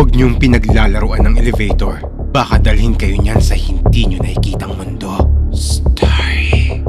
Huwag niyong pinaglalaruan ng elevator. Baka dalhin kayo niyan sa hindi niyo nakikitang mundo. Story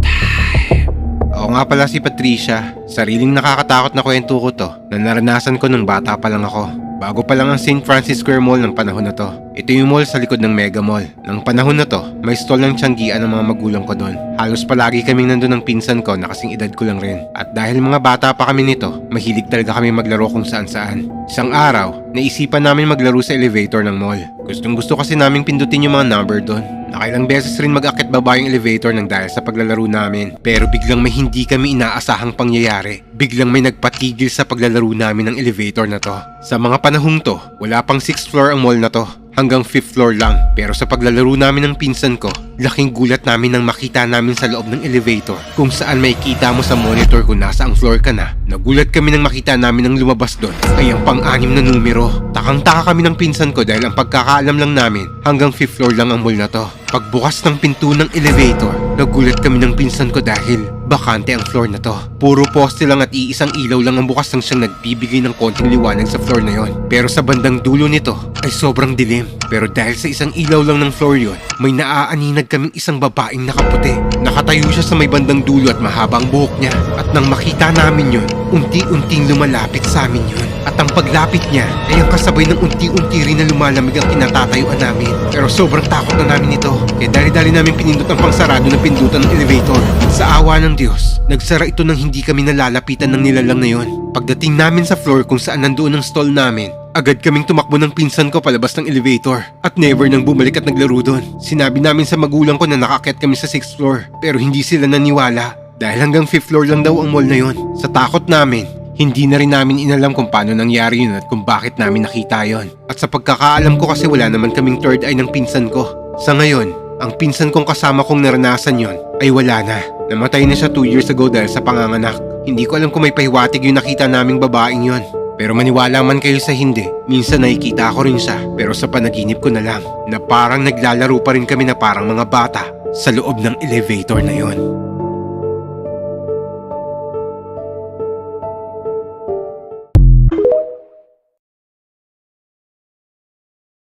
time. Ako nga pala si Patricia. Sariling nakakatakot na kwento ko to na naranasan ko nung bata pa lang ako. Bago pa lang ang St. Francis Square Mall ng panahon na to. Ito yung mall sa likod ng Mega Mall. Nang panahon na to, may stall ng tiyanggian ng mga magulang ko doon. Halos palagi kaming nandun ng pinsan ko na kasing edad ko lang rin. At dahil mga bata pa kami nito, mahilig talaga kami maglaro kung saan saan. Isang araw, naisipan namin maglaro sa elevator ng mall. Gustong gusto kasi namin pindutin yung mga number doon. Nakailang beses rin mag-akit baba yung elevator ng dahil sa paglalaro namin. Pero biglang may hindi kami inaasahang pangyayari. Biglang may nagpatigil sa paglalaro namin ng elevator na to. Sa mga panahong to, wala pang 6th floor ang mall na to. Hanggang 5th floor lang. Pero sa paglalaro namin ng pinsan ko, laking gulat namin nang makita namin sa loob ng elevator kung saan makikita mo sa monitor kung nasa ang floor ka na. Nagulat kami nang makita namin ang lumabas doon ay ang pang-anim na numero. Takang-taka kami ng pinsan ko dahil ang pagkakaalam lang namin hanggang 5th floor lang ang mall na to. Pagbukas ng pinto ng elevator, nagulat kami ng pinsan ko dahil bakante ang floor na to. Puro poste lang at iisang ilaw lang ang bukas nang siyang nagbibigay ng konting liwanag sa floor na yon. Pero sa bandang dulo nito ay sobrang dilim. Pero dahil sa isang ilaw lang ng floor yon, may naaaninag kaming isang babaeng nakaputi. Nakatayo siya sa may bandang dulo at mahaba ang buhok niya. At nang makita namin yon, unti-unting lumalapit sa amin yon. At ang paglapit niya ay ang kasabay ng unti-unti rin na lumalamig ang kinatatayuan namin. Pero sobrang takot na namin ito. Kaya dali-dali namin pinindot ang pangsarado ng pindutan ng elevator. Sa awa ng Diyos, nagsara ito nang hindi kami nalalapitan ng nilalang na yon. Pagdating namin sa floor kung saan nandoon ang stall namin, agad kaming tumakbo ng pinsan ko palabas ng elevator at never nang bumalik at naglaro doon. Sinabi namin sa magulang ko na nakaakyat kami sa 6th floor pero hindi sila naniwala dahil hanggang 5th floor lang daw ang mall na yon. Sa takot namin, hindi na rin namin inalam kung paano nangyari yun at kung bakit namin nakita yon. At sa pagkakaalam ko kasi wala naman kaming third eye ng pinsan ko. Sa ngayon, ang pinsan kong kasama kong naranasan yon ay wala na. Namatay na siya 2 years ago dahil sa panganganak. Hindi ko alam kung may pahiwatig yung nakita naming babaeng yon. Pero maniwala man kayo sa hindi, minsan nakikita ko rin siya pero sa panaginip ko na lang na parang naglalaro pa rin kami na parang mga bata sa loob ng elevator na yon.